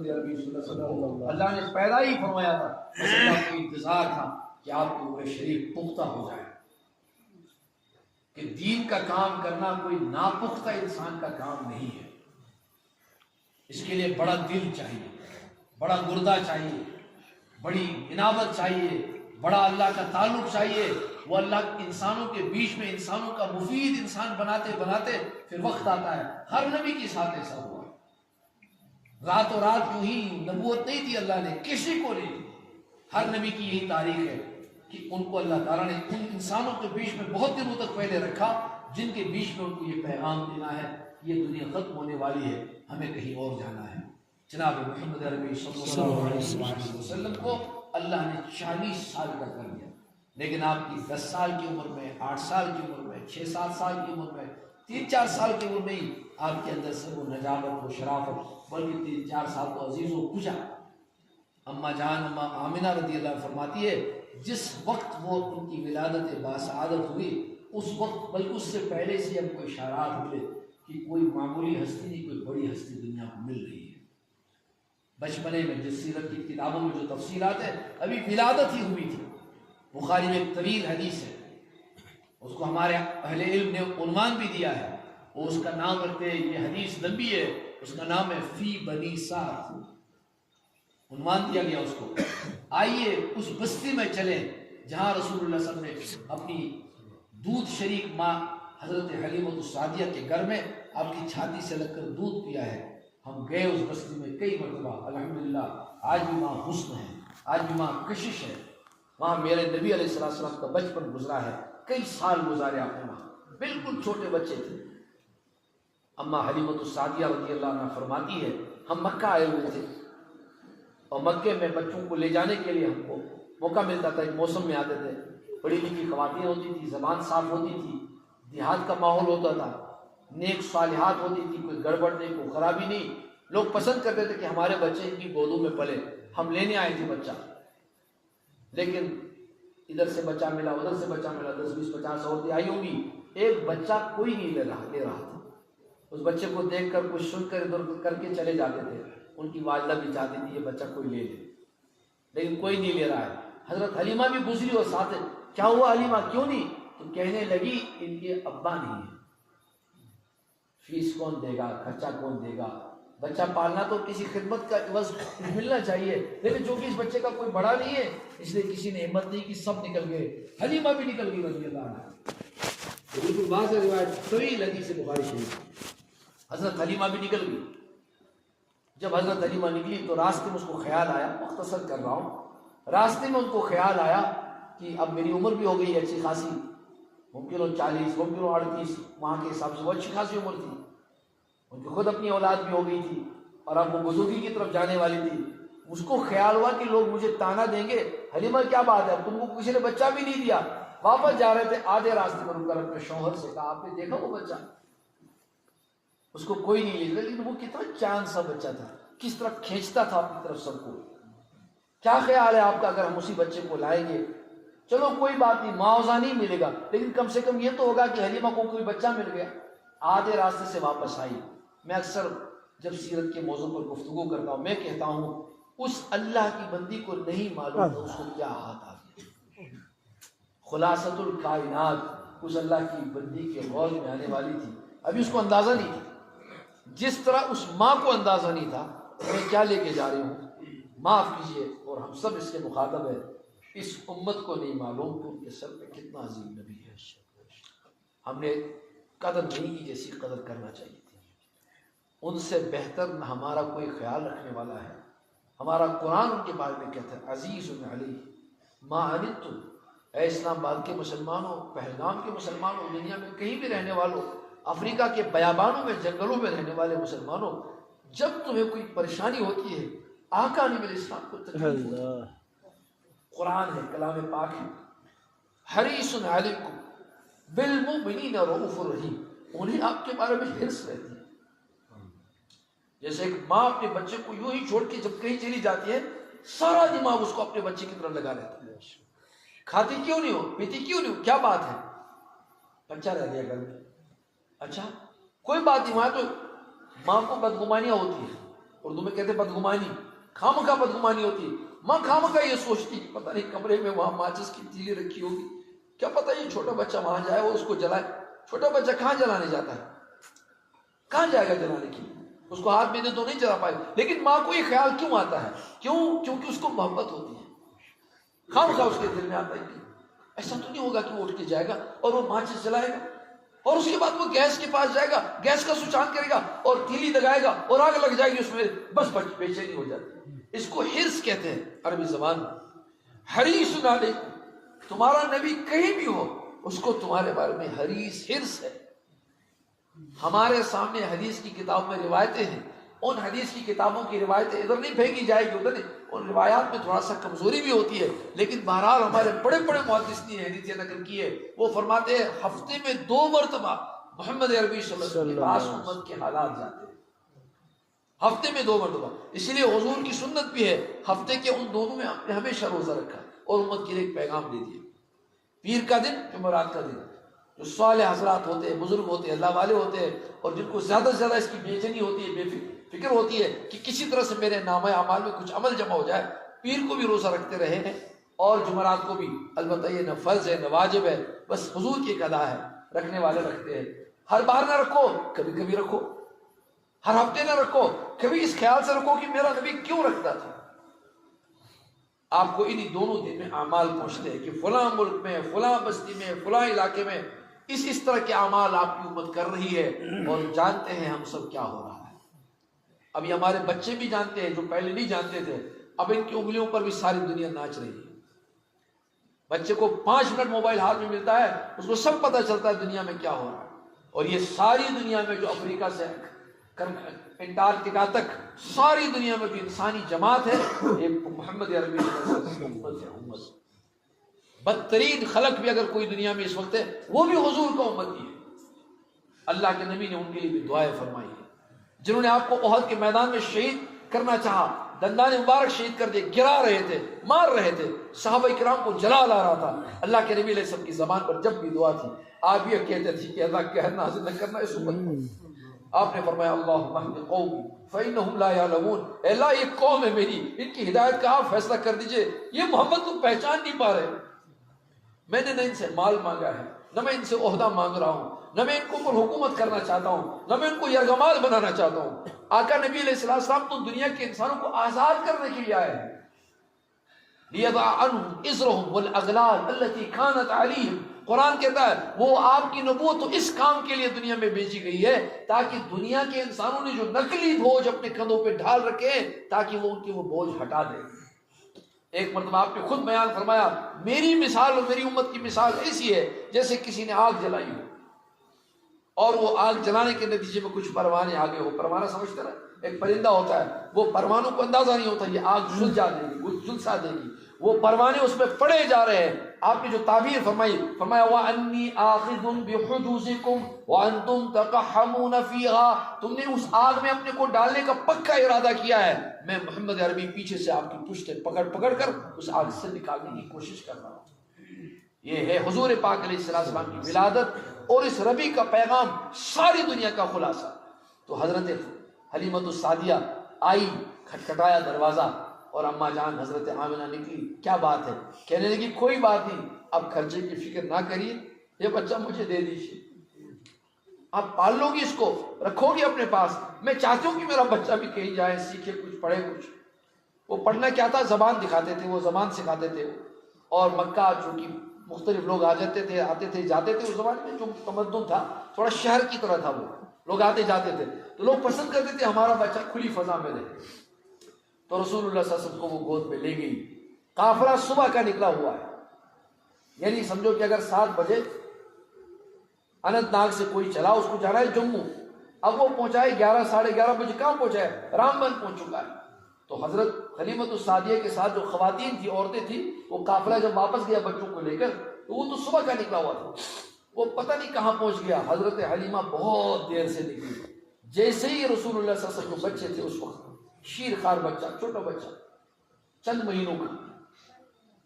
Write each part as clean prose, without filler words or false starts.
محمد عربی صلی اللہ علیہ وسلم اللہ نے پیدا ہی فرمایا تھا، بس اللہ کو انتظار تھا کہ آپ کی عمر شریف پختہ ہو جائے، کہ دین کا کام کرنا کوئی ناپختہ انسان کا کام نہیں ہے۔ اس کے لیے بڑا دل چاہیے، بڑا گردہ چاہیے، بڑی انابت چاہیے، بڑا اللہ کا تعلق چاہیے۔ وہ اللہ انسانوں کے بیچ میں انسانوں کا مفید انسان بناتے بناتے پھر وقت آتا ہے، ہر نبی کے ساتھ ایسا ہوا، راتوں رات یوں ہی نبوت نہیں دی اللہ نے، کسی کو نہیں دی۔ ہر نبی کی یہی تاریخ ہے کہ ان کو اللہ تعالیٰ نے ان انسانوں کے بیچ میں بہت دنوں تک پہلے رکھا جن کے بیچ میں ان کو یہ پیغام دینا ہے، یہ دنیا ختم ہونے والی ہے، ہمیں کہیں اور جانا ہے۔ جناب محمد عربی صلی اللہ علیہ وسلم کو اللہ نے 40 سال کا کر دیا، لیکن آپ کی 10 سال کی عمر میں، 8 سال کی عمر میں، 6-7 سال کی عمر میں، 3-4 سال کی عمر میں ہی آپ کے اندر سے وہ نجابت و شرافت، بلکہ 3-4 سال تو عزیز و پوچھا۔ اماں جان اماں آمنہ رضی اللہ فرماتی ہے جس وقت وہ ان کی ولادت باسعادت ہوئی اس وقت، بلکہ اس سے پہلے سے ہم کو اشارات ہوئے کہ کوئی معمولی ہستی نہیں، کوئی بڑی ہستی دنیا کو مل رہی ہے۔ بچپنے میں جس سیرت کی کتابوں میں جو تفصیلات ہیں، ابھی ولادت ہی ہوئی تھی۔ بخاری میں ایک طویل حدیث ہے، اس کو ہمارے اہل علم نے عنوان بھی دیا ہے، وہ اس کا نام رکھتے ہیں، یہ حدیث لمبی ہے، اس کا نام ہے فی بنی سعد، عنوان دیا گیا اس کو۔ آئیے اس بستی میں چلیں جہاں رسول اللہ صلی اللہ علیہ وسلم نے اپنی دودھ شریک ماں حضرت حلیمۃ السعدیہ کے گھر میں آپ کی چھاتی سے لگ کر دودھ پیا ہے۔ ہم گئے اس بستی میں کئی مرتبہ، الحمدللہ آج بھی وہاں حسن ہے، آج بھی وہاں کشش ہے۔ وہاں میرے نبی علیہ السلام کا بچپن گزرا ہے، کئی سال گزارے آپ نے وہاں، بالکل چھوٹے بچے تھے۔ اماں حلیمۃ السعدیہ رضی اللہ عنہ فرماتی ہے ہم مکہ آئے ہوئے تھے اور مکے میں بچوں کو لے جانے کے لیے ہم کو موقع ملتا تھا، ایک موسم میں آتے تھے، پڑھی لکھی خواتین ہوتی تھی، زبان صاف ہوتی تھی، دیہات کا ماحول ہوتا تھا، نیک صالحات ہوتی تھی، کوئی گڑبڑ نہیں، کوئی خرابی نہیں۔ لوگ پسند کرتے تھے کہ ہمارے بچے ان کی گودوں میں پلے۔ ہم لینے آئے تھے بچہ، لیکن ادھر سے بچہ ملا، ادھر سے بچہ ملا، 10-20-50 عورتیں آئی ہوں گی، ایک بچہ کوئی نہیں لے رہا تھا۔ اس بچے کو دیکھ کر کچھ سن کر ادھر کر کے چلے جاتے تھے۔ ان کی والدہ بھی چاہتی تھی یہ بچہ کوئی لے لے، لیکن کوئی نہیں لے رہا ہے۔ حضرت حلیمہ بھی گزری اور ساتھ کیا ہوا حلیمہ کیوں نہیں؟ تو کہنے لگی ان کے ابا نہیں ہے، فیس کون دے گا، خرچہ کون دے گا، بچہ پالنا تو کسی خدمت کا عوض ملنا چاہیے، لیکن چونکہ اس بچے کا کوئی بڑا نہیں ہے اس لیے کسی نے ہمت نہیں کی، سب نکل گئے، حلیمہ بھی نکل گئی رضی اللہ عنہا۔ بالکل واضح روایت طویل حدیث بخاری شریف، حضرت حلیمہ بھی نکل گئی۔ جب حضرت حلیمہ نکلی تو راستے میں اس کو خیال آیا، مختصر کر رہا ہوں، راستے میں ان کو خیال آیا کہ اب میری عمر بھی ہو گئی اچھی خاصی، ممکن ہو 40، ممکن ہو 38، وہاں کے حساب سے وہ اچھی خاصی عمر تھی، ان کی خود اپنی اولاد بھی ہو گئی تھی اور اب وہ بزرگی کی طرف جانے والی تھی۔ اس کو خیال ہوا کہ لوگ مجھے تانا دیں گے، حلیمہ کیا بات ہے، تم کو کسی نے بچہ بھی نہیں دیا۔ واپس جا رہے تھے، آدھے راستے پر رک کر اپنے شوہر سے کہا آپ نے دیکھا وہ بچہ؟ اس کو کوئی نہیں لے، لیکن وہ کتنا چاند سا بچہ تھا، کس طرح کھینچتا تھا اپنی طرف سب کو۔ کیا خیال ہے آپ کا اگر ہم اسی بچے کو لائیں گے؟ چلو کوئی بات نہیں، معاوضہ نہیں ملے گا، لیکن کم سے کم یہ تو ہوگا کہ حلیمہ کو کوئی بچہ مل گیا۔ آدھے راستے سے واپس آئی۔ میں اکثر جب سیرت کے موضوع پر گفتگو کرتا ہوں میں کہتا ہوں اس اللہ کی بندی کو نہیں معلوم تھا اس کو کیا ہاتھ آ گیا۔ خلاصۃ الکائنات اس اللہ کی بندی کے غور میں آنے والی تھی، ابھی اس کو اندازہ نہیں تھا، جس طرح اس ماں کو اندازہ نہیں تھا میں کیا لے کے جا رہی ہوں۔ معاف کیجئے، اور ہم سب اس کے مخاطب ہیں، اس امت کو نہیں معلوم کہ ان کے سر پہ کتنا عظیم نبی ہے۔ ہم نے قدر نہیں کی جیسی قدر کرنا چاہیے تھی۔ ان سے بہتر نہ ہمارا کوئی خیال رکھنے والا ہے۔ ہمارا قرآن ان کے بارے میں کہتا ہے عزیز علیہ ما عنتم، اے اسلام آباد کے مسلمانوں، پہلگام کے مسلمانوں، دنیا میں کہیں بھی رہنے والوں، افریقہ کے بیابانوں میں جنگلوں میں رہنے والے مسلمانوں، جب تمہیں کوئی پریشانی ہوتی ہے آقا نبی علیہ السلام کو تکلیف ہوتی ہے، قرآن ہے، کلام پاک ہے، حریص علیکم بالمؤمنین رؤوف الرحیم، انہیں آپ کے بارے میں حرص رہتی ہے۔ جیسے ایک ماں اپنے بچے کو یوں ہی چھوڑ کے جب کہیں چلی جاتی ہے سارا دماغ اس کو اپنے بچے کی طرف لگا لیتا ہے، کھاتی کیوں نہیں ہو، پیتی کیوں نہیں ہو، کیا بات ہے، بچہ رہ گیا گھر میں، اچھا کوئی بات نہیں، وہاں تو ماں کو بدگمانیاں ہوتی ہیں، اردو میں کہتے بدگمانی، خامخواہ بدگمانی ہوتی ہے۔ ماں خامخواہ یہ سوچتی پتہ نہیں کمرے میں وہاں ماچس کی تیلی رکھی ہوگی، کیا پتہ یہ چھوٹا بچہ وہاں جائے اور اس کو جلائے۔ چھوٹا بچہ کہاں جلانے جاتا ہے، کہاں جائے گا جلانے کے لیے، اس کو ہاتھ میں دے تو نہیں جلا پائے، لیکن ماں کو یہ خیال کیوں آتا ہے؟ کیونکہ اس کو محبت ہوتی ہے، خامخواہ اس کے دل میں آتا ہے کہ ایسا تو نہیں ہوگا کہ وہ اٹھ کے جائے گا اور وہ ماچس جلائے گا، اور اس کے بعد وہ گیس کے پاس جائے گا، گیس کا سوئچ آن کرے گا اور تیلی دگائے گا اور آگ لگ جائے گی اس میں، بس بے چینی ہو جاتی ہے۔ اس کو حرص کہتے ہیں عربی زبان میں۔ حریص علیکم، تمہارا نبی کہیں بھی ہو اس کو تمہارے بارے میں حرص ہے۔ ہمارے سامنے حدیث کی کتاب میں روایتیں ہیں، ان حدیث کی کتابوں کی روایتیں ادھر نہیں پھینکی جائے گی ادھر نہیں، ان روایات میں تھوڑا سا کمزوری بھی ہوتی ہے، لیکن بہرحال ہمارے بڑے بڑے محدثین نے حدیثیں نقل کی ہے، وہ فرماتے ہیں ہفتے میں 2 مرتبہ محمد عربی صلی اللہ علیہ وسلم کے پاس امت کے حالات جاتے ہیں، ہفتے میں 2 مرتبہ۔ اسی لیے حضور کی سنت بھی ہے، ہفتے کے ان دونوں میں آپ نے ہمیشہ روزہ رکھا اور امت کے لیے ایک پیغام دے دیا۔ پیر کا دن، جمعرات کا دن، جو صالح حضرات ہوتے ہیں، بزرگ ہوتے ہیں، اللہ والے ہوتے ہیں، اور جن کو زیادہ سے زیادہ اس کی بے چینی ہوتی ہے، بے فکر ہوتی ہے کہ کسی طرح سے میرے نامہ اعمال میں کچھ عمل جمع ہو جائے، پیر کو بھی روزہ رکھتے رہے ہیں اور جمعرات کو بھی۔ البتہ یہ نہ فرض ہے نہ واجب ہے، بس حضور کی ایک ادا ہے، رکھنے والے رکھتے ہیں۔ ہر بار نہ رکھو، کبھی کبھی رکھو، ہر ہفتے نہ رکھو، کبھی اس خیال سے رکھو کہ میرا نبی کیوں رکھتا تھا۔ آپ کو انہی دونوں دن میں اعمال پہنچتے ہیں کہ فلاں ملک میں، فلاں بستی میں، فلاں علاقے میں اس طرح کے اعمال آپ کی امت کر رہی ہے، اور جانتے ہیں ہم سب کیا ہو رہا ہے۔ ابھی ہمارے بچے بھی جانتے ہیں جو پہلے نہیں جانتے تھے، اب ان کی انگلیوں پر بھی ساری دنیا ناچ رہی ہے۔ بچے کو 5 منٹ موبائل ہاتھ میں ملتا ہے، اس کو سب پتہ چلتا ہے دنیا میں کیا ہو رہا ہے، اور یہ ساری دنیا میں جو افریقہ سے انٹارکٹیکا تک ساری دنیا میں جو انسانی جماعت ہے، یہ محمد عربی کی امت ہے۔ بدترین خلق بھی اگر کوئی دنیا میں اس وقت ہے، وہ بھی حضور کا امتی ہے۔ اللہ کے نبی نے ان کے لیے بھی دعائیں فرمائی ہیں، جنہوں نے آپ کو احد کے میدان میں شہید کرنا چاہا، دندان مبارک شہید کر دے، گرا رہے تھے، مار رہے تھے، صحابہ کرام کو جلال آ رہا تھا، اللہ کے نبی علیہ السلام کی زبان پر جب بھی دعا تھی، آپ یہ کہتے تھے کہ اللہ کہر نازل نہ کرنا اس امت کو۔ آپ نے فرمایا اللہم اہد قومی فإنہم لا یعلمون، اے اللہ یہ قوم ہے میری، ان کی ہدایت کا آپ فیصلہ کر دیجئے، یہ محمد کو پہچان نہیں پا رہے۔ میں نے نہ ان سے مال مانگا ہے، نہ میں ان سے عہدہ مانگ رہا ہوں، نہ میں ان کو پر حکومت کرنا چاہتا ہوں، نہ میں ان کو یرغمال بنانا چاہتا ہوں۔ آقا نبی علیہ السلام تو دنیا کے انسانوں کو آزاد کرنے کے لیے آئے ہیں۔ لیضع عنہم اصرہم والاغلال التي كانت علیہم، قرآن کہتا ہے وہ آپ کی نبوت تو اس کام کے لیے دنیا میں بھیجی گئی ہے تاکہ دنیا کے انسانوں نے جو نقلی بوجھ اپنے کندھوں پہ ڈھال رکھے ہیں، تاکہ وہ ان کے وہ بوجھ ہٹا دیں۔ ایک مرتبہ آپ نے خود بیان فرمایا میری مثال اور میری امت کی مثال ایسی ہے جیسے کسی نے آگ جلائی ہو، اور وہ آگ جلانے کے نتیجے میں کچھ پروانے آگے ہو۔ پروانہ سمجھتے نا، ایک پرندہ ہوتا ہے، وہ پروانوں کو اندازہ نہیں ہوتا یہ آگ جھلسا دے گی، جھلسا دے گی، وہ پروانے اس میں پڑے جا رہے ہیں۔ آپ نے جو تعبیر فرمائی، فرمایا وَأَنِّي آخِذٌ بِحُجُوزِكُمْ وَأَنْتُمْ تَقَحَّمُونَ فِيهَا، تم نے اس آگ میں اپنے کو ڈالنے کا پکا ارادہ کیا ہے، میں محمد عربی پیچھے سے آپ کی پشتیں پکڑ پکڑ کر اس آگ سے نکالنے کی کوشش کر رہا ہوں۔ یہ ہے حضور پاک علیہ السلام کی ولادت اور اس ربی کا پیغام، ساری دنیا کا خلاصہ۔ تو حضرت حلیمۃ السعدیہ آئی، کھٹکھٹایا دروازہ، اور اماں جان حضرت آمنہ نکلی، کیا بات ہے؟ کہنے لگی کوئی بات نہیں، اب خرچے کی فکر نہ کریے، یہ بچہ مجھے دے دیجیے، آپ پال لو گی، اس کو رکھو گی اپنے پاس، میں چاہتی ہوں کہ میرا بچہ بھی کہیں جائے، سیکھے، کچھ پڑھے کچھ۔ وہ پڑھنا کیا تھا، زبان دکھاتے تھے، وہ زبان سکھاتے تھے، اور مکہ چونکہ مختلف لوگ آ جاتے تھے، آتے تھے جاتے تھے، اس زمانے میں جو تمدن تھا تھوڑا شہر کی طرح تھا، وہ لوگ آتے جاتے تھے، تو لوگ پسند کرتے تھے ہمارا بچہ کھلی فضا میں رہے۔ تو رسول اللہ صلی اللہ علیہ وسلم کو وہ گود میں لے گئی۔ قافلہ صبح کا نکلا ہوا ہے، یعنی سمجھو کہ اگر 7 بجے اننت ناگ سے کوئی چلا، اس کو جانا ہے جموں، اب وہ پہنچا ہے 11 ساڑھے 11 بجے، کہاں پہنچا ہے؟ رام بن پہنچ چکا ہے۔ تو حضرت حلیمۃ السعدیہ کے ساتھ جو خواتین تھی، عورتیں تھیں، وہ قافلہ جب واپس گیا بچوں کو لے کر، تو وہ تو صبح کا نکلا ہوا تھا، وہ پتہ نہیں کہاں پہنچ گیا۔ حضرت حلیمہ بہت دیر سے نکلی، جیسے ہی رسول اللہ صلی اللہ علیہ وسلم کو بچے تھے اس وقت، شیر خار بچہ، چھوٹا بچہ، چند مہینوں کا،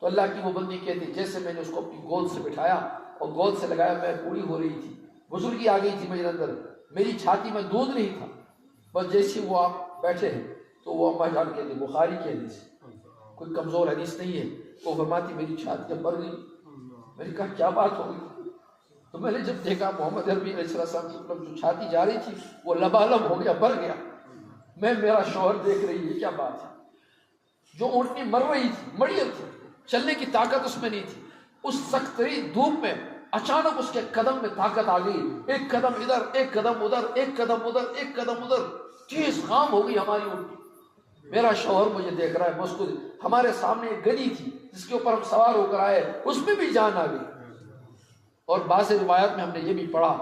تو اللہ کی وہ بندی کہتی جیسے میں نے اس کو اپنی گود سے بٹھایا اور گود سے لگایا، میں بوڑھی ہو رہی تھی، بزرگی آ گئی تھی میرے اندر، میری چھاتی میں دودھ نہیں تھا، بس جیسے وہ آپ بیٹھے ہیں تو وہ اماں جان کہتے بخاری کی حدیث، کوئی کمزور حدیث نہیں ہے. وہ فرماتی میری چھاتی جب بھر گئی. میں نے کہا کیا بات ہو گئی؟ تو میں نے جب دیکھا محمد عربی علیہ السلام کی طرف جو چھاتی جا رہی تھی وہ لبالب ہو گیا، بھر گیا. میرا شوہر دیکھ رہی ہے کیا بات ہے. جو اونٹنی مر رہی تھی، مڑیت تھی، چلنے کی طاقت اس میں نہیں تھی، اس سخت ترین دھوپ میں اچانک اس کے قدم میں طاقت آ گئی. ایک قدم ادھر، ایک قدم ادھر، ایک قدم ادھر، ایک قدم ادھر، تیز خام ہو گئی ہماری اونٹنی. میرا شوہر مجھے دیکھ رہا ہے، مسکر. ہمارے سامنے ایک گدی تھی جس کے اوپر ہم سوار ہو کر آئے، اس میں بھی جان آ گئی. اور بعض روایات میں ہم نے یہ بھی پڑھا،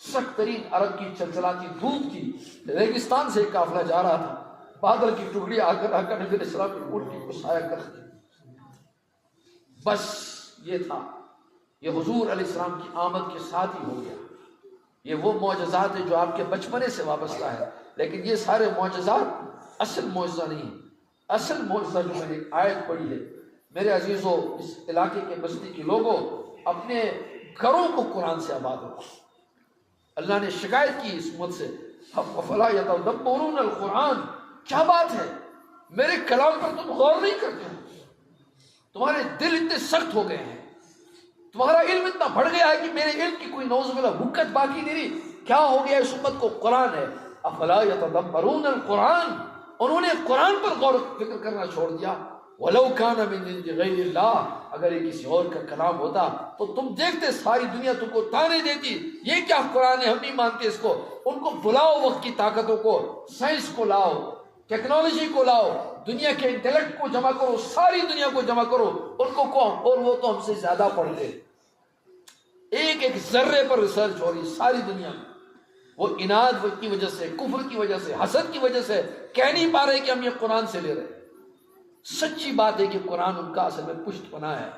سخت ترین عرب کی چلچلاتی دھوپ تھی، ریگستان سے ایک قافلہ جا رہا تھا، بادل کی ٹکڑی آ کر نبی علیہ السلام کی اونٹنی کو سایہ کر دی. بس یہ تھا، یہ حضور علیہ السلام کی آمد کے ساتھ ہی ہو گیا. یہ وہ معجزات ہیں جو آپ کے بچپنے سے وابستہ ہے، لیکن یہ سارے معجزات اصل معجزہ نہیں. اصل معجزہ جو میں نے آیت پڑھی ہے، میرے عزیزوں، اس علاقے کے بستی کے لوگوں، اپنے گھروں کو قرآن سے آباد رکھو. اللہ نے شکایت کی اس امت سے، افلا یتدبرون القرآن، کیا بات ہے میرے کلام پر تم غور نہیں کرتے ہو؟ تمہارے دل اتنے سخت ہو گئے ہیں، تمہارا علم اتنا بڑھ گیا ہے کہ میرے علم کی کوئی نعوذ باللہ حکت باقی نہیں رہی. کیا ہو گیا اس امت کو؟ قرآن ہے. افلا یتدبرون القرآن، انہوں نے قرآن پر غور و فکر کرنا چھوڑ دیا. وَلَوْ كَانَ مِنْ عِنْدِ غَيْرِ اللَّهِ، اگر یہ کسی اور کا کلام ہوتا تو تم دیکھتے ساری دنیا تم کو تانے دیتی، یہ کیا قرآن ہے، ہم نہیں مانتے اس کو. ان کو بلاؤ، وقت کی طاقتوں کو، سائنس کو لاؤ، ٹیکنالوجی کو لاؤ، دنیا کے انٹیلیکٹ کو جمع کرو، ساری دنیا کو جمع کرو، ان کو کہو، اور وہ تو ہم سے زیادہ پڑھتے. ایک ایک ذرے پر ریسرچ ہو رہی ساری دنیا میں. وہ اناد کی وجہ سے، کفر کی وجہ سے، حسد کی وجہ سے کہہ نہیں پا رہے کہ ہم یہ قرآن سے لے رہے. سچی بات ہے کہ قرآن ان کا اصل میں پشت پناہ ہے.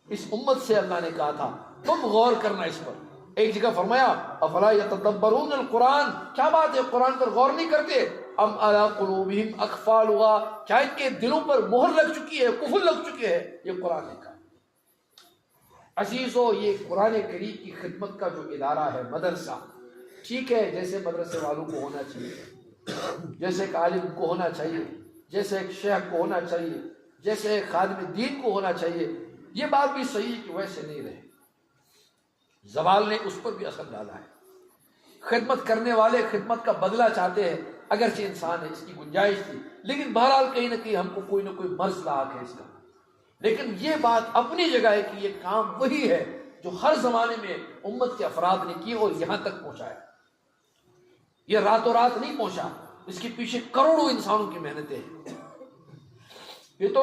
اس امت سے اللہ نے کہا تھا تم غور کرنا اس پر. ایک جگہ فرمایا افلا یتدبرون القرآن، کیا بات ہے قرآن پر غور نہیں کرتے. ام علی قلوبہم اقفالها، کیا ان کے دلوں پر مہر لگ چکی ہے، قفل لگ چکے ہیں. یہ قرآن نے کہا. عزیزو، یہ قرآن کریم کی خدمت کا جو ادارہ ہے، مدرسہ، ٹھیک ہے، جیسے مدرسے والوں کو ہونا چاہیے، جیسے ایک عالم کو ہونا چاہیے، جیسے ایک شیخ کو ہونا چاہیے، جیسے ایک خادم دین کو ہونا چاہیے، یہ بات بھی صحیح کہ ویسے نہیں رہے. زوال نے اس پر بھی اثر ڈالا ہے. خدمت کرنے والے خدمت کا بدلہ چاہتے ہیں، اگرچہ انسان ہے، اس کی گنجائش تھی، لیکن بہرحال کہیں نہ کہیں ہم کو کوئی نہ کوئی مرض لاحق ہے اس کا. لیکن یہ بات اپنی جگہ ہے کہ یہ کام وہی ہے جو ہر زمانے میں امت کے افراد نے کی اور یہاں تک پہنچایا. یہ راتوں رات نہیں پہنچا، اس کے پیچھے کروڑوں انسانوں کی محنتیں ہیں. یہ تو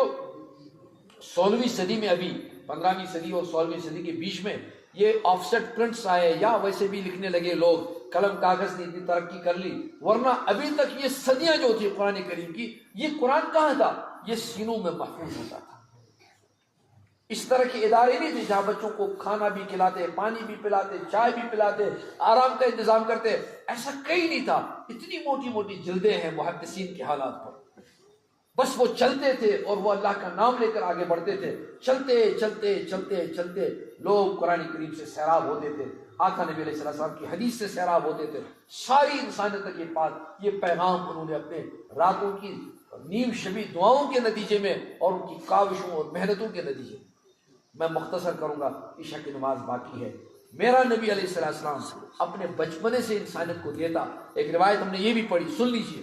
16ویں صدی میں، ابھی 15ویں صدی اور 16ویں صدی کے بیچ میں یہ آف سیٹ پرنٹس آئے، یا ویسے بھی لکھنے لگے لوگ، قلم کاغذ نے اتنی ترقی کر لی. ورنہ ابھی تک یہ صدیاں جو تھی قرآن کریم کی، یہ قرآن کہاں تھا؟ یہ سینوں میں محفوظ ہوتا تھا. اس طرح کے ادارے نہیں تھے جہاں بچوں کو کھانا بھی کھلاتے، پانی بھی پلاتے، چائے بھی پلاتے، آرام کا انتظام کرتے. ایسا کہیں نہیں تھا. اتنی موٹی موٹی جلدیں ہیں محدثین کے حالات پر. بس وہ چلتے تھے اور وہ اللہ کا نام لے کر آگے بڑھتے تھے. چلتے چلتے چلتے چلتے لوگ قرآن کریم سے سیراب ہوتے تھے، آقا نبی علیہ السلام کی حدیث سے سیراب ہوتے تھے. ساری انسانیت تک یہ پیغام انہوں نے اپنے راتوں کی نیم شبی دعاؤں کے نتیجے میں اور ان کی کاوشوں اور محنتوں کے نتیجے میں. میں مختصر کروں گا، عشاء کی نماز باقی ہے. میرا نبی علیہ السلام اپنے بچپنے سے انسانیت کو دیتا. ایک روایت ہم نے یہ بھی پڑھی، سن لیجیے.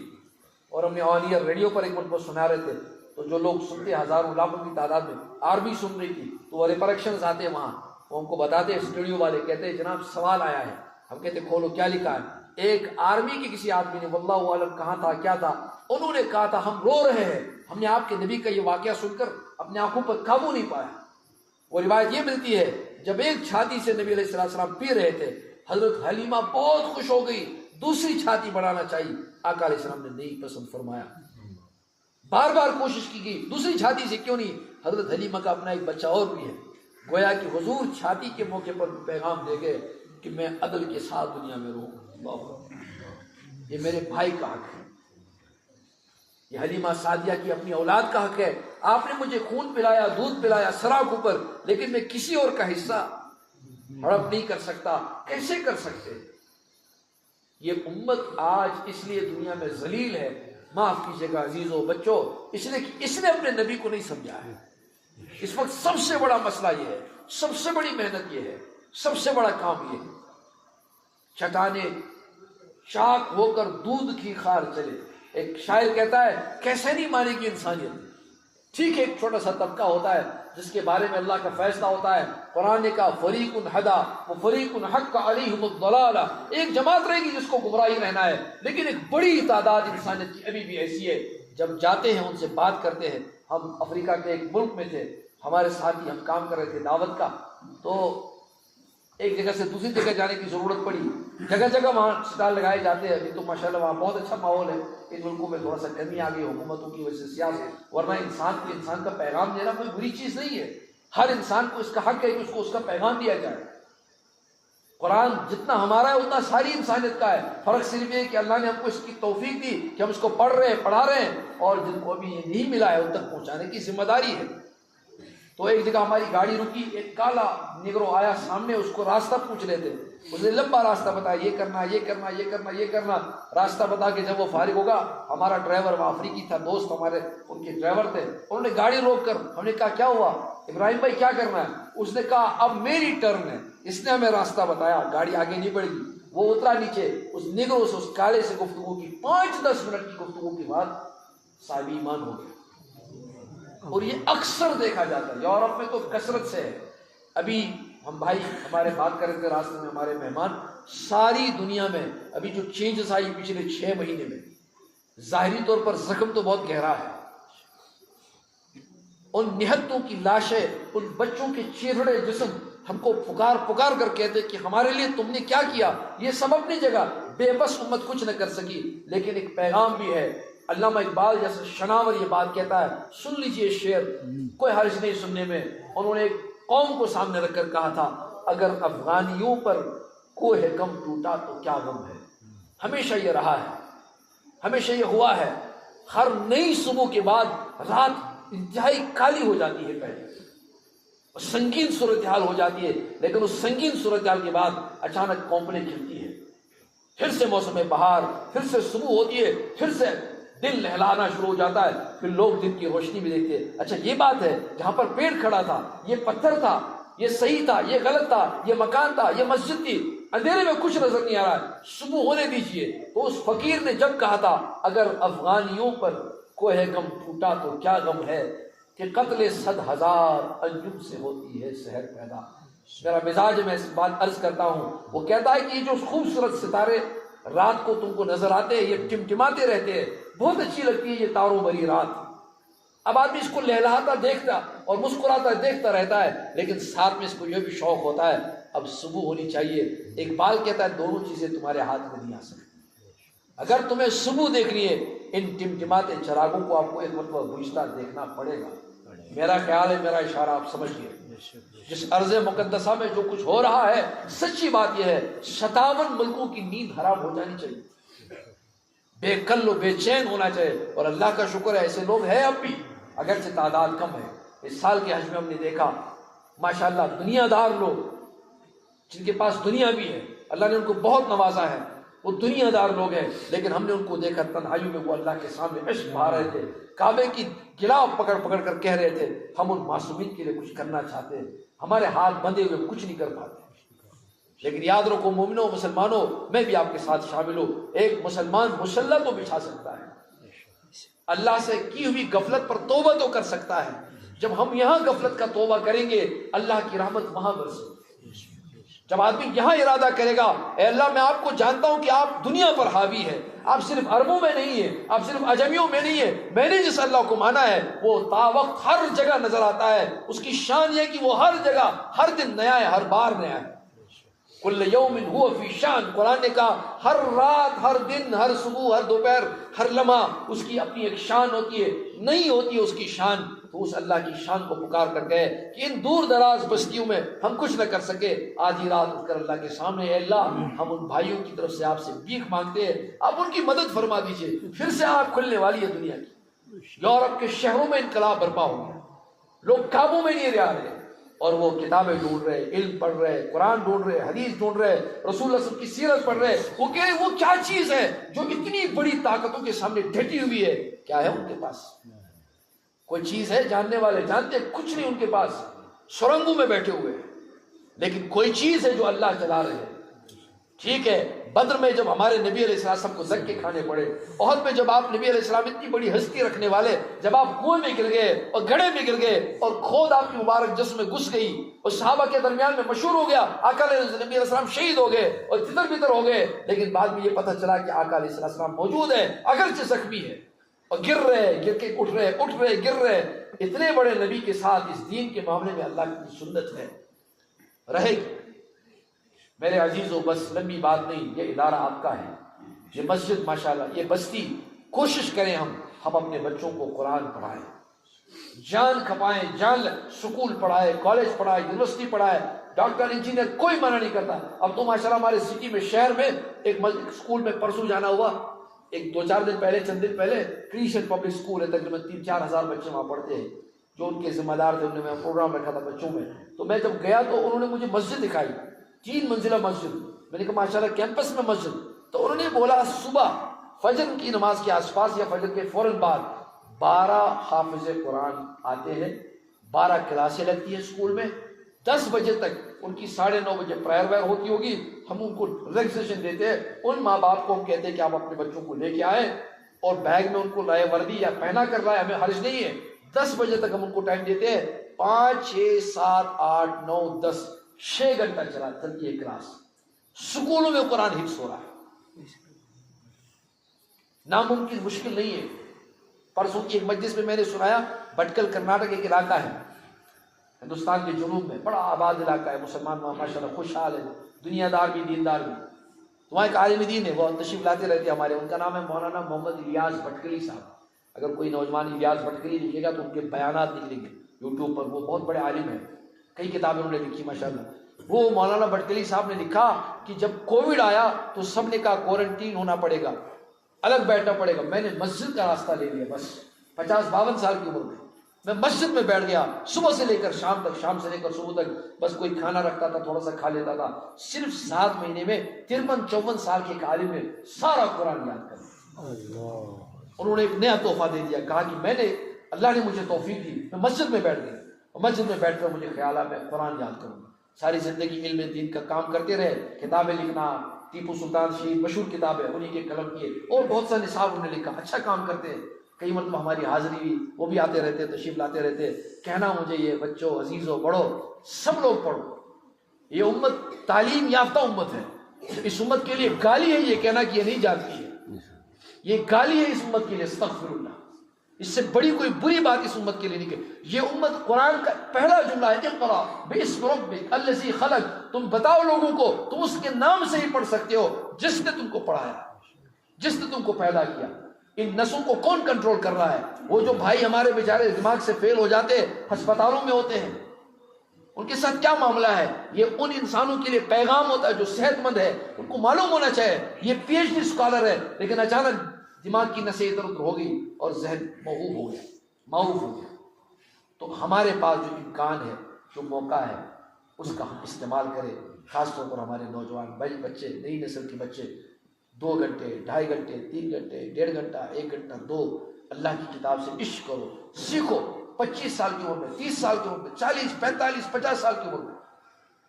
اور ہم نے آن ایئر ریڈیو پر ایک مرتبہ سنا رہے تھے، تو جو لوگ سنتے ہزاروں لاکھوں کی تعداد میں، آرمی سن رہی تھی، تو وہ ریپرکشنز آتے ہیں وہاں، وہ ہم کو بتاتے ہیں اسٹوڈیو والے، کہتے ہیں جناب سوال آیا ہے. ہم کہتے کھولو کیا لکھا ہے. ایک آرمی کے کسی آدمی نے، واللہ عالم کہاں تھا کیا تھا، انہوں نے کہا تھا ہم رو رہے ہیں، ہم نے آپ کے نبی کا یہ واقعہ سن کر اپنے آنکھوں پر قابو نہیں پایا. وہ روایت یہ ملتی ہے جب ایک چھاتی سے نبی علیہ السلام پی رہے تھے، حضرت حلیمہ بہت خوش ہو گئی، دوسری چھاتی بڑھانا چاہیے. آقا علیہ السلام نے نہیں پسند فرمایا. بار بار کوشش کی گئی، دوسری چھاتی سے کیوں نہیں. حضرت حلیمہ کا اپنا ایک بچہ اور بھی ہے. گویا کہ حضور چھاتی کے موقع پر پیغام دے گئے کہ میں عدل کے ساتھ دنیا میں رہوں. یہ میرے بھائی کا حق ہے، یہ حلیمہ سعدیہ کی اپنی اولاد کا حق ہے. آپ نے مجھے خون پلایا، دودھ پلایا سراغ اوپر، لیکن میں کسی اور کا حصہ ہڑپ نہیں کر سکتا. کیسے کر سکتے؟ یہ امت آج اس لیے دنیا میں ذلیل ہے معاف کیجیے گا عزیزوں بچوں، اس نے اپنے نبی کو نہیں سمجھا ہے۔ اس وقت سب سے بڑا مسئلہ یہ ہے، سب سے بڑی محنت یہ ہے، سب سے بڑا کام یہ ہے، چٹانے چاک ہو کر دودھ کی خار چلے۔ ایک شاعر کہتا ہے کیسے نہیں مانے گی انسانیت۔ ٹھیک ہے، ایک چھوٹا سا طبقہ ہوتا ہے جس کے بارے میں اللہ کا فیصلہ ہوتا ہے، قرآن کا فریق ہدا و فریق حق علیہم الضلالہ، ایک جماعت رہے گی جس کو گمراہی رہنا ہے، لیکن ایک بڑی تعداد انسانیت کی ابھی بھی ایسی ہے۔ جب جاتے ہیں ان سے بات کرتے ہیں، ہم افریقہ کے ایک ملک میں تھے، ہمارے ساتھی ہم کام کر رہے تھے دعوت کا، تو ایک جگہ سے دوسری جگہ جانے کی ضرورت پڑی، جگہ جگہ وہاں اسٹال لگائے جاتے ہیں۔ ابھی تو ماشاءاللہ وہاں بہت اچھا ماحول ہے، ان ملکوں میں تھوڑا سا کمی آ گئی حکومتوں کی وجہ سے، سیاست، ورنہ انسان کو انسان کا پیغام دینا کوئی بری چیز نہیں ہے۔ ہر انسان کو اس کا حق ہے کہ اس کو اس کا پیغام دیا جائے۔ قرآن جتنا ہمارا ہے اتنا ساری انسانیت کا ہے، فرق صرف یہ کہ اللہ نے ہم کو اس کی توفیق دی کہ ہم اس کو پڑھ رہے ہیں، پڑھا رہے ہیں، اور جن کو ابھی یہ نہیں ملا ہے ان تک پہنچانے کی ذمہ داری ہے۔ تو ایک جگہ ہماری گاڑی رکی، ایک کالا نگرو آیا سامنے، اس کو راستہ پوچھ رہے تھے، اس نے لمبا راستہ بتایا، یہ کرنا یہ کرنا یہ کرنا یہ کرنا، راستہ بتا کے جب وہ فارغ ہوگا، ہمارا ڈرائیور وہاں افریقی تھا، دوست ہمارے ان کے ڈرائیور تھے، انہوں نے گاڑی روک کر، ہم نے کہا کیا ہوا ابراہیم بھائی کیا کرنا ہے؟ اس نے کہا اب میری ٹرن ہے، اس نے ہمیں راستہ بتایا، گاڑی آگے نہیں بڑھ گی۔ وہ اترا نیچے، اس نگرو سے، اس کالے سے گفتگو کی، 5-10 منٹ کی گفتگو کے بعد صاحب ایمان ہو گیا۔ اور یہ اکثر دیکھا جاتا ہے، یورپ میں تو کثرت سے ہے۔ ابھی ہم بھائی ہمارے بات کر رہے تھے راستے میں، ہمارے مہمان، ساری دنیا میں ابھی جو چینجز آئی پچھلے 6 مہینے میں، ظاہری طور پر زخم تو بہت گہرا ہے۔ ان نہتوں کی لاشیں، ان بچوں کے چیرڑے جسم ہم کو پکار پکار کر کہتے کہ ہمارے لیے تم نے کیا کیا۔ یہ سب اپنی جگہ، بے بس امت کچھ نہ کر سکی، لیکن ایک پیغام بھی ہے۔ علامہ اقبال جیسے شناور یہ بات کہتا ہے، سن لیجئے شعر، کوئی حرج نہیں سننے میں۔ انہوں نے ایک قوم کو سامنے رکھ کر کہا تھا، اگر افغانیوں پر کوہ غم ٹوٹا تو کیا غم ہے۔ ہمیشہ یہ رہا ہے، ہمیشہ یہ ہوا ہے، ہر نئی صبح کے بعد رات انتہائی کالی ہو جاتی ہے، پہلے سنگین صورتحال ہو جاتی ہے، لیکن اس سنگین صورتحال کے بعد اچانک کونپلیں کھلتی ہے، پھر سے موسم بہار، پھر سے صبح ہوتی ہے، پھر سے دل لہلانا شروع ہو جاتا ہے، پھر لوگ دن کی روشنی میں دیکھتے ہیں، اچھا یہ بات ہے، جہاں پر پیڑ کھڑا تھا، یہ پتھر تھا، یہ صحیح تھا، یہ غلط تھا، یہ مکان تھا، یہ مسجد تھی، اندھیرے میں کچھ نظر نہیں آ رہا ہے، صبح ہونے دیجیے۔ تو اس فقیر نے جب کہا تھا، اگر افغانیوں پر کوہ غم ٹوٹا تو کیا غم ہے، کہ قتل 100,000 انجم سے ہوتی ہے سحر پیدا۔ میرا مزاج میں اس بات عرض کرتا ہوں، وہ کہتا ہے کہ یہ جو خوبصورت ستارے رات کو تم کو نظر آتے ہیں، یہ ٹمٹماتے رہتے ہیں، بہت اچھی لگتی ہے یہ تاروں بھری رات۔ اب آدمی اس کو لہلاتا دیکھتا اور مسکراتا دیکھتا رہتا ہے، لیکن ساتھ میں اس کو یہ بھی شوق ہوتا ہے اب صبح ہونی چاہیے۔ اقبال کہتا ہے دونوں چیزیں تمہارے ہاتھ میں نہیں آ سکتی۔ اگر تمہیں صبح دیکھنی ہے، ان ٹمٹماتے چراغوں کو آپ کو ایک مرتبہ بجھتا دیکھنا پڑے گا۔ میرا خیال ہے، میرا اشارہ آپ سمجھیے، جس ارض مقدسہ میں جو کچھ ہو رہا ہے، سچی بات یہ ہے 57 ملکوں کی نیند حرام ہو جانی چاہیے، بے کل و بے چین ہونا چاہیے۔ اور اللہ کا شکر ہے ایسے لوگ ہیں اب بھی، اگرچہ تعداد کم ہے۔ اس سال کے حج میں ہم نے دیکھا ماشاءاللہ دنیا دار لوگ، جن کے پاس دنیا بھی ہے، اللہ نے ان کو بہت نوازا ہے، وہ دنیا دار لوگ ہیں، لیکن ہم نے ان کو دیکھا تنہائیوں میں وہ اللہ کے سامنے عشق بہا رہے تھے، کعبے کی گلاف پکڑ پکڑ کر کہہ رہے تھے ہم ان معصومین کے لیے کچھ کرنا چاہتے ہیں، ہمارے ہاتھ بندھے ہوئے کچھ نہیں کر پاتے۔ لیکن یاد رکھو مومنوں، مسلمانوں، میں بھی آپ کے ساتھ شامل ہوں، ایک مسلمان مسلح تو بچھا سکتا ہے، اللہ سے کی ہوئی غفلت پر توبہ تو کر سکتا ہے۔ جب ہم یہاں غفلت کا توبہ کریں گے، اللہ کی رحمت وہاں برسے۔ جب آدمی یہاں ارادہ کرے گا، اے اللہ میں آپ کو جانتا ہوں کہ آپ دنیا پر حاوی ہیں، آپ صرف عربوں میں نہیں ہیں، آپ صرف عجمیوں میں نہیں ہیں، میں نے جس اللہ کو مانا ہے وہ تا وقت ہر جگہ نظر آتا ہے، اس کی شان یہ کہ وہ ہر جگہ ہر دن نیا ہے، ہر بار نیا ہے۔ کل یوم ہوا فی شان، قرآن نے کہا ہر رات، ہر دن، ہر صبح، ہر دوپہر، ہر لمحہ اس کی اپنی ایک شان ہوتی ہے، نہیں ہوتی ہے اس کی شان۔ تو اس اللہ کی شان کو پکار کر گئے کہ ان دور دراز بستیوں میں ہم کچھ نہ کر سکے، آدھی رات اٹھ کر اللہ کے سامنے، اے اللہ ہم ان بھائیوں کی طرف سے آپ سے بھیک مانگتے ہیں، آپ ان کی مدد فرما دیجئے۔ پھر سے آنکھ کھلنے والی ہے دنیا کی، یورپ کے شہروں میں انقلاب برپا ہو گیا، لوگ قابو میں نہیں رہ رہے، اور وہ کتابیں ڈھونڈ رہے، علم پڑھ رہے، قرآن ڈھونڈ رہے، حدیث ڈھونڈ رہے، رسول اللہ صلی اللہ علیہ وسلم کی سیرت پڑھ رہے. وہ کہہ رہے وہ کیا چیز ہے جو اتنی بڑی طاقتوں کے سامنے ڈٹی ہوئی ہے؟ کیا ہے ان کے پاس؟ کوئی چیز ہے؟ جاننے والے جانتے ہیں کچھ نہیں ان کے پاس، سرنگوں میں بیٹھے ہوئے ہیں. لیکن کوئی چیز ہے جو اللہ چلا رہے ہیں. ٹھیک ہے، بدر میں جب ہمارے نبی علیہ السلام کو دھکے کھانے پڑے، احد میں جب آپ نبی علیہ السلام اتنی بڑی ہستی رکھنے والے، جب آپ کنویں میں گر گئے اور گڑھے میں گر گئے اور کھود آپ کی مبارک جسم میں گھس گئی اور صحابہ کے درمیان میں مشہور ہو گیا، آقا نبی علیہ السلام شہید ہو گئے اور تتر بتر ہو گئے. لیکن بعد میں یہ پتہ چلا کہ آقا علیہ السلام موجود ہے، اگرچہ زخمی ہے اور گر رہے، گر کے اٹھ رہے گر رہے. اتنے بڑے نبی کے ساتھ اس دین کے معاملے میں اللہ کی سنت ہے، رہے گی. میرے عزیزوں، بس لمبی بات نہیں، یہ ادارہ آپ کا ہے، یہ مسجد ماشاءاللہ، یہ بستی. کوشش کریں ہم اپنے بچوں کو قرآن پڑھائیں، جان کھپائیں، جان سکول پڑھائے، کالج پڑھائے، یونیورسٹی پڑھائے، ڈاکٹر انجینئر، کوئی منع نہیں کرتا. اب تو ماشاءاللہ ہمارے سٹی میں، شہر میں ایک اسکول میں پرسوں جانا ہوا، ایک 2-4 دن پہلے، چند دن پہلے، کرسچن پبلک اسکول ہے، تقریباً 3-4 ہزار بچے وہاں پڑھتے ہیں. جو ان کے ذمہ دار تھے، انہوں نے پروگرام رکھا تھا بچوں میں. تو میں جب گیا تو انہوں نے مجھے مسجد دکھائی، 3 منزلہ مسجد. میں نے کہا ماشاءاللہ کیمپس میں مسجد. تو انہوں نے بولا صبح فجر کی نماز کے آس پاس یا فجر کے فوراً بعد 12 حافظ قرآن آتے ہیں، 12 کلاسیں لگتی ہیں اسکول میں. 10 بجے تک ان کی 9:30 بجے پریئر ویئر ہوتی ہوگی. ہم ان کو ریلیکسیشن دیتے ہیں. ان ماں باپ کو ہم کہتے ہیں کہ آپ اپنے بچوں کو لے کے آئیں اور بیگ میں ان کو لائے وردی یا پہنا کر لائے، ہمیں حرج نہیں ہے. 10 بجے تک ہم ان کو ٹائم دیتے ہیں. 5 6 7 8 9 10 6 گھنٹہ چلتی ہے کلاس. سکولوں میں قرآن حفظ ہو رہا ہے. ناممکن، مشکل نہیں ہے. پرسوں کی ایک مجلس میں نے سنایا، بٹکل کرناٹک ایک علاقہ ہے ہندوستان کے جنوب میں، بڑا آباد علاقہ ہے، مسلمان وہاں ماشاءاللہ خوشحال ہے، دنیا دار بھی دیندار بھی. وہاں ایک عالم دین ہے، وہ تشریف لاتے رہتے ہمارے. ان کا نام ہے مولانا محمد الیاس بٹکلی صاحب. اگر کوئی نوجوان الیاس بٹکلی لکھے گا تو ان کے بیانات نکلیں گے یوٹیوب پر. وہ بہت بڑے عالم ہیں، کئی کتابیں انہوں نے لکھی ماشاءاللہ. وہ مولانا بٹکلی صاحب نے لکھا کہ جب کووڈ آیا تو سب نے کہا کوارنٹین ہونا پڑے گا، الگ بیٹھنا پڑے گا. میں نے مسجد کا راستہ لے لیا. بس 50-52 سال کی عمر میں مسجد میں بیٹھ گیا، صبح سے لے کر شام تک، شام سے لے کر صبح تک. بس کوئی کھانا رکھتا تھا، تھوڑا سا کھا لیتا تھا. صرف 7 مہینے میں 53-54 سال کے ایک عالم نے سارا قرآن یاد کر لیا. انہوں نے ایک نیا تحفہ دے دیا. کہا کہ میں نے، اللہ نے مجھے توفیق دی، میں مسجد میں بیٹھ گیا اور مسجد میں بیٹھ کر مجھے خیال آیا میں قرآن یاد کروں گا. ساری زندگی علم دین کا کام کرتے رہے، کتابیں لکھنا، ٹیپو سلطان شہید مشہور کتاب ہے، انہیں کے قلم کیے، اور بہت سا نصاب انہوں نے لکھا. اچھا کام کرتے ہیں. کئی مرتبہ ہماری حاضری ہوئی، وہ بھی آتے رہتے، تشریف لاتے رہتے. کہنا مجھے یہ بچوں، عزیزوں، بڑھو، سب لوگ پڑھو. یہ امت تعلیم یافتہ امت ہے. اس امت کے لیے گالی ہے یہ کہنا کہ یہ نہیں جانتی ہے. یہ گالی ہے اس امت کے لیے، استغفر اللہ. اس سے بڑی کوئی بری بات اس امت کے لیے نہیں کہ یہ امت قرآن کا پہلا جملہ ہے، اقرا باسم ربک الذی خلق. تم بتاؤ لوگوں کو، تم اس کے نام سے ہی پڑھ سکتے ہو جس نے تم کو پڑھایا، جس نے تم کو پیدا کیا. ان نسوں کو کون کنٹرول کر رہا ہے؟ وہ جو بھائی ہمارے بیچارے دماغ سے فیل ہو جاتے، ہسپتالوں میں ہوتے ہیں، ان کے ساتھ کیا معاملہ ہے؟ یہ ان انسانوں کے لیے پیغام ہوتا ہے جو صحت مند ہے. ان کو معلوم ہونا چاہیے یہ PhD اسکالر ہے، لیکن اچانک دماغ کی نسیں ادھر ادھر ہو گئی اور ذہن موہوب ہو گیا، معوف ہو گیا. تو ہمارے پاس جو امکان ہے، جو موقع ہے، اس کا ہم استعمال کریں. خاص طور پر ہمارے نوجوان بچے، نئی نسل کے بچے 2 گھنٹے، 2.5 گھنٹے، 3 گھنٹے، 1.5 گھنٹہ، 1 گھنٹہ، 2 اللہ کی کتاب سے عشق کرو، سیکھو. 25 سال کی عمر میں، 30 سال کی عمر میں، 40 45 50 سال کی عمر میں.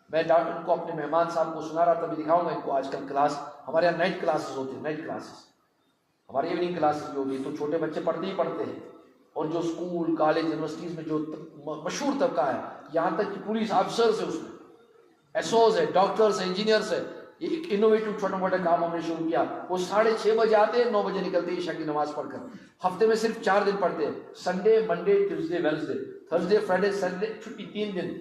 میں ان کو اپنے مہمان صاحب کو سنا رہا تھا، بھی دکھاؤں گا ان کو. آج کل کلاس ہمارے یہاں نائٹ کلاسز ہوتی ہیں، نائٹ کلاسز ہماری ایوننگ کلاسز بھی ہوگی. تو چھوٹے بچے پڑھتے ہی پڑھتے ہیں. اور جو اسکول، کالج، یونیورسٹیز میں جو مشہور طبقہ ہے، یہاں تک کہ پولیس آفیسرز ہے، اس میں ایسوز ہے، ڈاکٹرز ہے، انجینئرز ہے. یہ ایک انوویٹو چھوٹا موٹا کام ہم نے شروع کیا. وہ 6:30 بجے آتے ہیں، 9 بجے نکلتے ہیں عشاء کی نماز پڑھ کر. ہفتے میں صرف 4 دن پڑھتے ہیں، Sunday, Monday, Tuesday, Wednesday, Thursday, Friday, Sunday چھٹی، 3 دن.